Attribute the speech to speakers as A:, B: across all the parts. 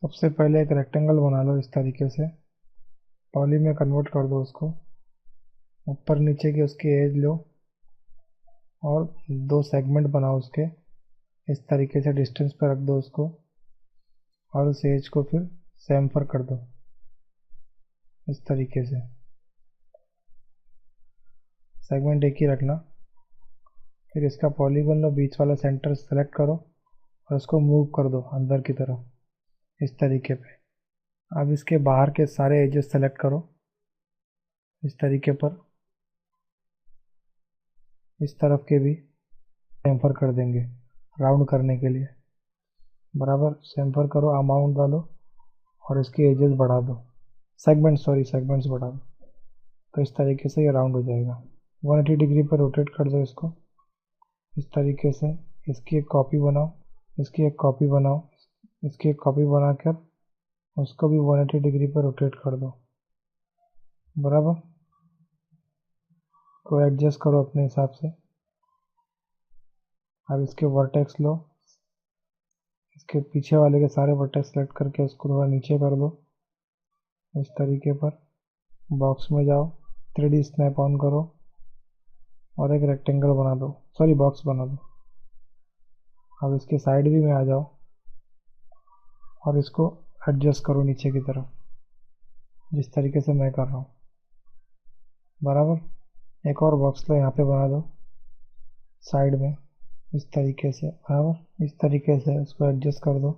A: सबसे पहले एक रेक्टेंगल बना लो इस तरीके से, पॉली में कन्वर्ट कर दो उसको, ऊपर नीचे की उसकी एज लो और दो सेगमेंट बनाओ उसके, इस तरीके से डिस्टेंस पर रख दो उसको, और उस एज को फिर सेमफर कर दो इस तरीके से। सेगमेंट एक ही रखना। फिर इसका पॉलीगन लो, बीच वाला सेंटर सेलेक्ट करो और उसको मूव कर दो अंदर की तरफ इस तरीके पे। अब इसके बाहर के सारे एजेस सेलेक्ट करो इस तरीके पर, इस तरफ के भी सेमफर कर देंगे राउंड करने के लिए। बराबर सेमफर करो, अमाउंट डालो और इसके एजेस बढ़ा दो, सेगमेंट्स बढ़ा दो। तो इस तरीके से ये राउंड हो जाएगा। 180 डिग्री पर रोटेट कर दो इसको इस तरीके से। इसकी एक कॉपी बनाओ, इसकी एक कॉपी बनाओ, इसकी एक कॉपी बनाकर उसको भी 180 डिग्री पर रोटेट कर दो। बराबर को एडजस्ट करो अपने हिसाब से। अब इसके वर्टेक्स लो, इसके पीछे वाले के सारे वर्टेक्स सेलेक्ट करके उसको थोड़ा नीचे कर दो इस तरीके पर। बॉक्स में जाओ, 3D स्नैप ऑन करो और एक रेक्टेंगल बना दो, सॉरी बॉक्स बना दो। अब इसके साइड भी में आ जाओ और इसको एडजस्ट करो नीचे की तरफ, जिस तरीके से मैं कर रहा हूँ। बराबर एक और बॉक्स लो, यहाँ पे बना दो साइड में इस तरीके से। बराबर इस तरीके से उसको एडजस्ट कर दो।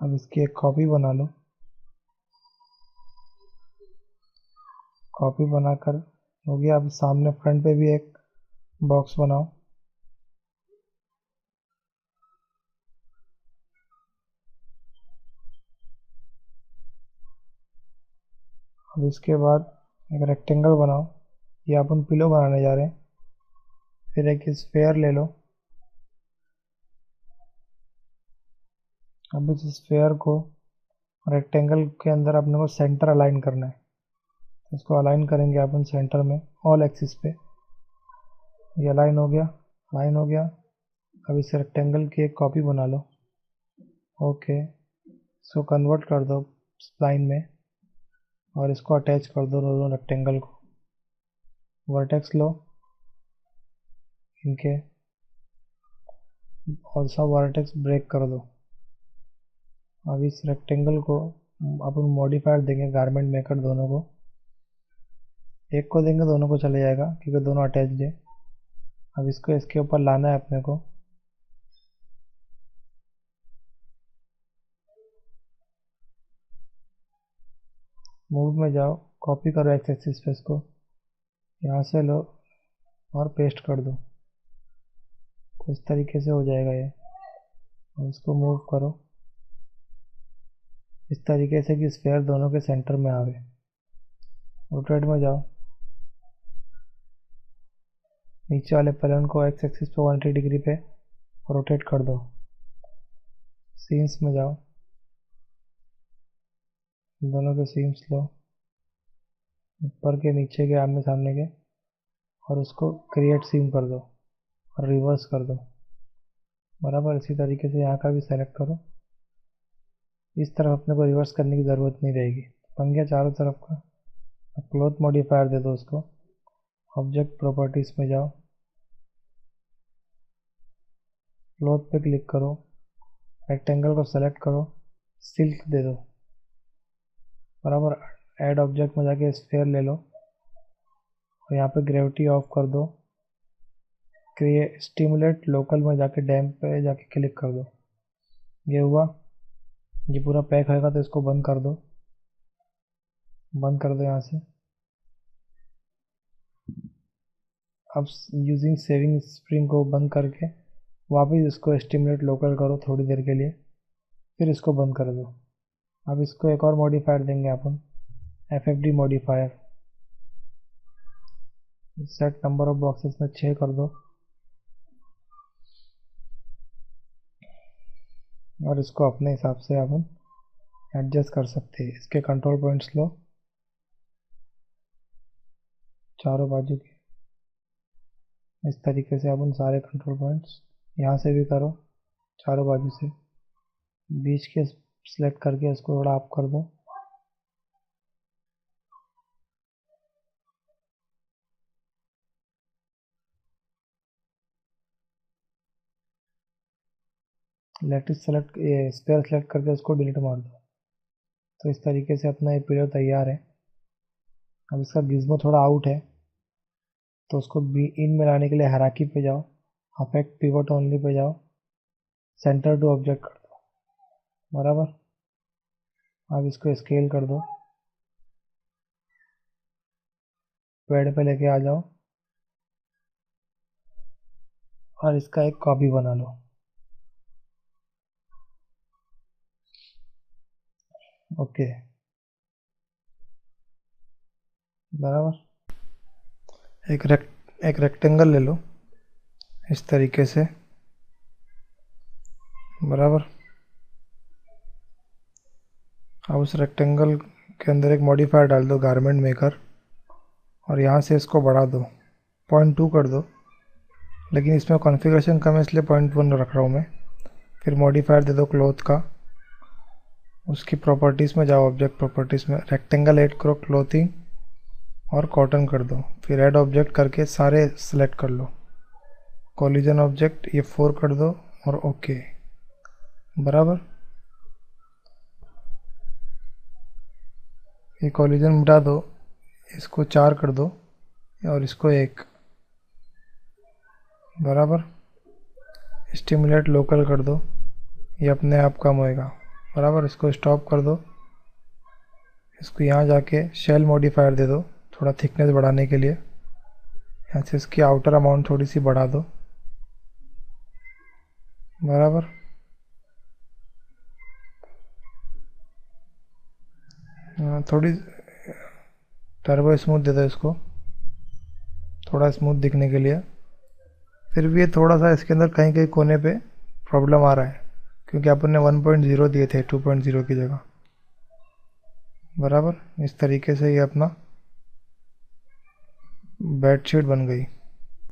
A: अब इसकी एक कॉपी बना लो, कॉपी बनाकर हो गया। अब सामने फ्रंट पे भी एक बॉक्स बनाओ, अब इसके बाद एक रेक्टेंगल बनाओ। ये अपन पिलो बनाने जा रहे हैं। फिर एक स्फेयर ले लो। अब इस स्फेयर को रेक्टेंगल के अंदर अपने को सेंटर अलाइन करना है। इसको अलाइन करेंगे अपन सेंटर में, ऑल एक्सिस पे। ये अलाइन हो गया, अलाइन हो गया। अब इस रेक्टेंगल की एक कॉपी बना लो। ओके, इसको कन्वर्ट कर दो स्प्लाइन में और इसको अटैच कर दो दोनों रेक्टेंगल को। वर्टेक्स लो इनके, और सब वर्टेक्स ब्रेक कर दो। अब इस रेक्टेंगल को अपन मॉडिफायर देंगे गारमेंट मेकर दोनों को। एक को देंगे दोनों को चले जाएगा क्योंकि दोनों अटैच्ड है। अब इसको इसके ऊपर लाना है अपने को। मूव में जाओ, कॉपी करो एक्स एक्सिस पे, इसको यहाँ से लो और पेस्ट कर दो। तो इस तरीके से हो जाएगा ये। अब इसको मूव करो इस तरीके से कि स्फेयर दोनों के सेंटर में आवे। रोटेट में जाओ, नीचे वाले प्लेन को एक्स एक्सिस पे 180 डिग्री पे रोटेट कर दो। सीन्स में जाओ, दोनों के सीन्स लो, ऊपर के नीचे के आमने सामने के, और उसको क्रिएट सीम कर दो और रिवर्स कर दो। बराबर इसी तरीके से यहाँ का भी सेलेक्ट करो। इस तरफ अपने को रिवर्स करने की ज़रूरत नहीं रहेगी। बन गया चारों तरफ का। अब क्लॉथ मॉडिफायर दे दो उसको। ऑब्जेक्ट प्रॉपर्टीज में जाओ, क्लॉथ पे क्लिक करो, रेक्टेंगल को सेलेक्ट करो, सिल्क दे दो। बराबर ऐड ऑब्जेक्ट में जाके स्फेयर ले लो और यहाँ पे ग्रेविटी ऑफ कर दो। क्रिएट स्टिमुलेट लोकल में जाके डैम पे जाके क्लिक कर दो। ये हुआ, ये पूरा पैक होगा तो इसको बंद कर दो, बंद कर दो यहाँ से। अब यूजिंग सेविंग स्प्रिंग को बंद करके वापस इसको स्टिमुलेट लोकल करो थोड़ी देर के लिए, फिर इसको बंद कर दो। अब इसको एक और मॉडिफायर देंगे अपन, FFD modifier. Set number of boxes में 6 कर दो और इसको अपने हिसाब से अपन एडजस्ट कर सकते हैं। इसके कंट्रोल पॉइंट्स लो चारों बाजू के, इस तरीके से अपन सारे कंट्रोल पॉइंट्स यहाँ से भी करो चारों बाजू से। बीच के सेलेक्ट करके इसको थोड़ा अप कर दो। लेटिस सेलेक्ट, ये स्पेयर सेलेक्ट करके उसको डिलीट मार दो। तो इस तरीके से अपना ये पिलर तैयार है। अब इसका गिज्मो थोड़ा आउट है, तो उसको बी इन में लाने के लिए हायरार्की पे जाओ, अफेक्ट पिवट ओनली पे जाओ, सेंटर टू ऑब्जेक्ट कर दो। बराबर। अब इसको स्केल कर दो, पैड पे लेके आ जाओ और इसका एक कॉपी बना लो। ओके, बराबर। एक रेक्टेंगल ले लो इस तरीके से। बराबर। अब उस रेक्टेंगल के अंदर एक मॉडिफायर डाल दो, गारमेंट मेकर, और यहाँ से इसको बढ़ा दो, 0.2 कर दो। लेकिन इसमें कॉन्फ़िगरेशन कम है इसलिए 0.1 रख रहा हूँ मैं। फिर मॉडिफायर दे दो क्लॉथ का, उसकी प्रॉपर्टीज़ में जाओ, ऑब्जेक्ट प्रॉपर्टीज़ में रेक्टेंगल ऐड करो, क्लॉथिंग और कॉटन कर दो। फिर ऐड ऑब्जेक्ट करके सारे सेलेक्ट कर लो, कॉलिजन ऑब्जेक्ट ये 4 कर दो और ओके। बराबर। ये कॉलिजन मिटा दो, इसको 4 कर दो और इसको 1। बराबर। स्टिमुलेट लोकल कर दो, ये अपने आप कम होएगा। बराबर। इसको स्टॉप कर दो। इसको यहाँ जाके शेल मॉडिफायर दे दो थोड़ा थिकनेस बढ़ाने के लिए। यहाँ से इसकी आउटर अमाउंट थोड़ी सी बढ़ा दो। बराबर। थोड़ी टर्बो स्मूथ दे दो इसको, थोड़ा स्मूथ दिखने के लिए। फिर भी ये थोड़ा सा इसके अंदर कहीं कहीं कोने पे प्रॉब्लम आ रहा है, क्योंकि अपन ने 1.0 दिए थे 2.0 की जगह। बराबर। इस तरीके से ये अपना बेडशीट बन गई।